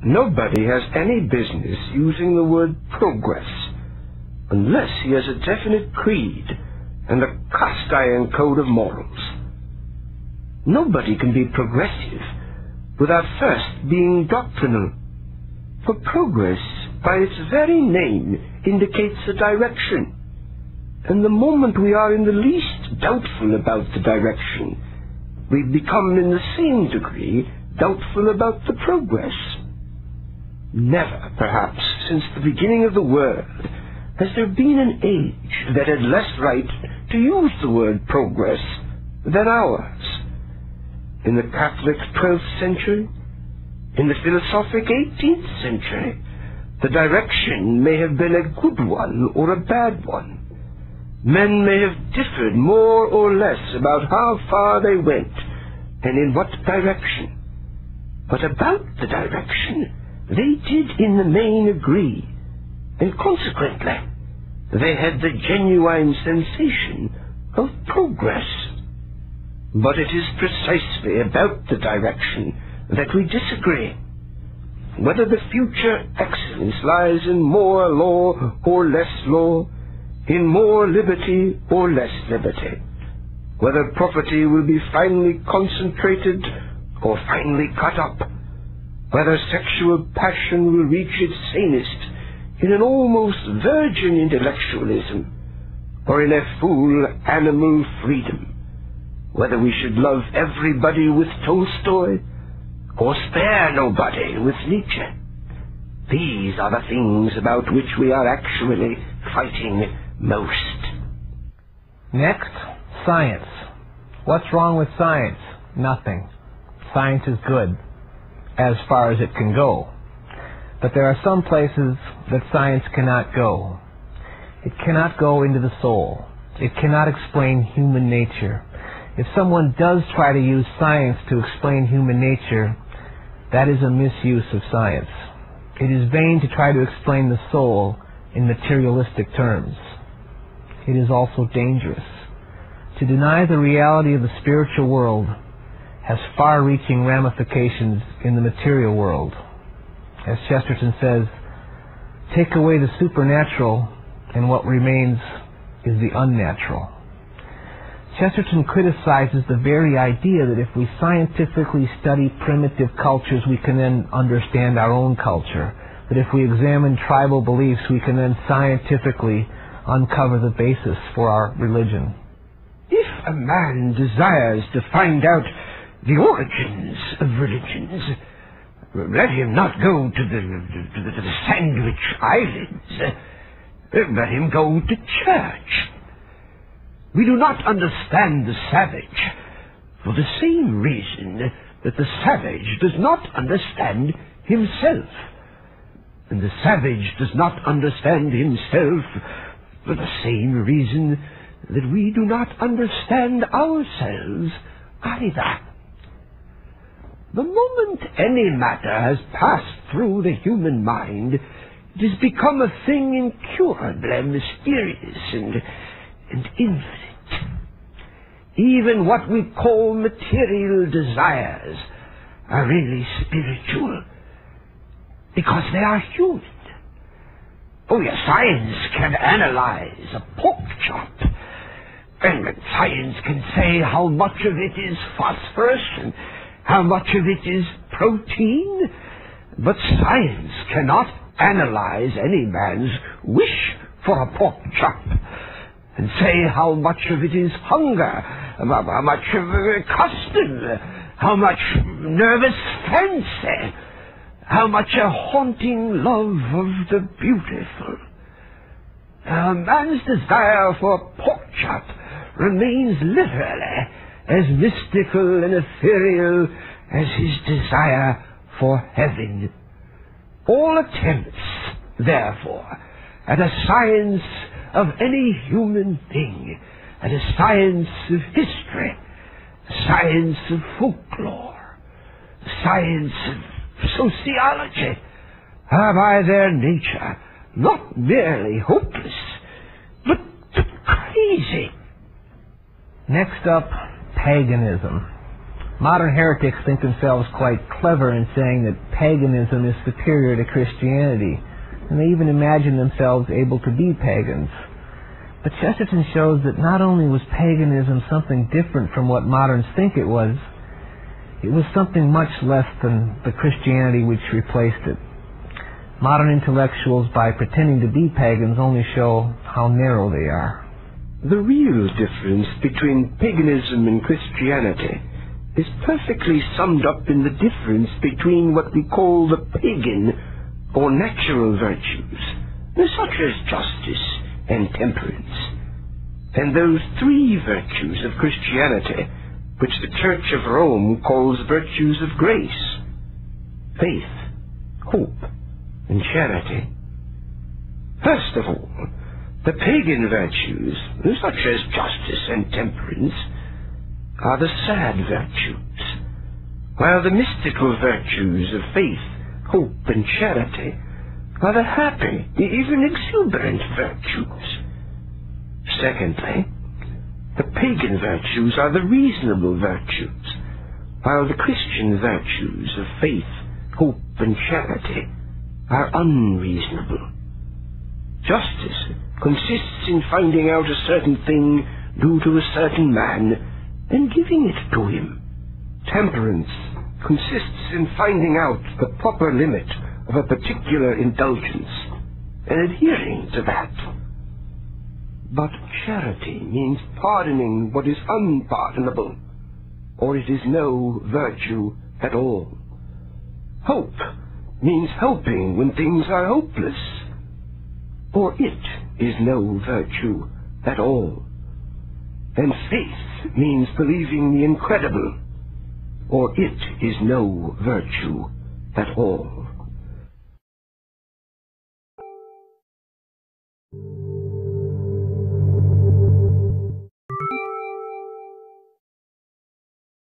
Nobody has any business using the word progress unless he has a definite creed and a cast-iron code of morals. Nobody can be progressive without first being doctrinal, for progress, by its very name, indicates a direction, and the moment we are in the least doubtful about the direction, we become in the same degree doubtful about the progress. Never, perhaps, since the beginning of the world, has there been an age that had less right to use the word progress than ours. In the Catholic 12th century, in the philosophic 18th century, the direction may have been a good one or a bad one. Men may have differed more or less about how far they went and in what direction. But about the direction, they did in the main agree, and consequently, they had the genuine sensation of progress. But it is precisely about the direction that we disagree. Whether the future excellence lies in more law or less law, in more liberty or less liberty, whether property will be finely concentrated or finely cut up, whether sexual passion will reach its sanest in an almost virgin intellectualism or in a full animal freedom, whether we should love everybody with Tolstoy or spare nobody with Nietzsche. These are the things about which we are actually fighting most. Next, science. What's wrong with science? Nothing. Science is good, as far as it can go. But there are some places that science cannot go. It cannot go into the soul. It cannot explain human nature. If someone does try to use science to explain human nature, that is a misuse of science. It is vain to try to explain the soul in materialistic terms. It is also dangerous. To deny the reality of the spiritual world has far-reaching ramifications in the material world. As Chesterton says, take away the supernatural and what remains is the unnatural. Chesterton criticizes the very idea that if we scientifically study primitive cultures, we can then understand our own culture. That if we examine tribal beliefs, we can then scientifically uncover the basis for our religion. If a man desires to find out the origins of religions, let him not go to the Sandwich Islands. Let him go to church. We do not understand the savage for the same reason that the savage does not understand himself. And the savage does not understand himself for the same reason that we do not understand ourselves either. The moment any matter has passed through the human mind, it has become a thing incurably mysterious and infinite. Even what we call material desires are really spiritual, because they are human. Oh yes, science can analyze a pork chop, and science can say how much of it is phosphorus and how much of it is protein, but science cannot analyze any man's wish for a pork chop and say how much of it is hunger, how much of custom, how much nervous fancy, how much a haunting love of the beautiful. A man's desire for a pork chop remains literally as mystical and ethereal as his desire for heaven. All attempts, therefore, at a science of any human thing, at a science of history, a science of folklore, a science of sociology, are by their nature not merely hopeless, but crazy. Next up, paganism. Modern heretics think themselves quite clever in saying that paganism is superior to Christianity, and they even imagine themselves able to be pagans. But Chesterton shows that not only was paganism something different from what moderns think it was something much less than the Christianity which replaced it. Modern intellectuals, by pretending to be pagans, only show how narrow they are. The real difference between paganism and Christianity is perfectly summed up in the difference between what we call the pagan or natural virtues, such as justice and temperance, and those three virtues of Christianity which the Church of Rome calls virtues of grace: faith, hope, and charity. First of all, the pagan virtues, such as justice and temperance, are the sad virtues, while the mystical virtues of faith, hope, and charity are the happy, even exuberant virtues. Secondly, the pagan virtues are the reasonable virtues, while the Christian virtues of faith, hope, and charity are unreasonable. Justice consists in finding out a certain thing due to a certain man and giving it to him. Temperance consists in finding out the proper limit of a particular indulgence and adhering to that. But charity means pardoning what is unpardonable, or it is no virtue at all. Hope means helping when things are hopeless, or it is no virtue at all. And faith means believing the incredible, or it is no virtue at all.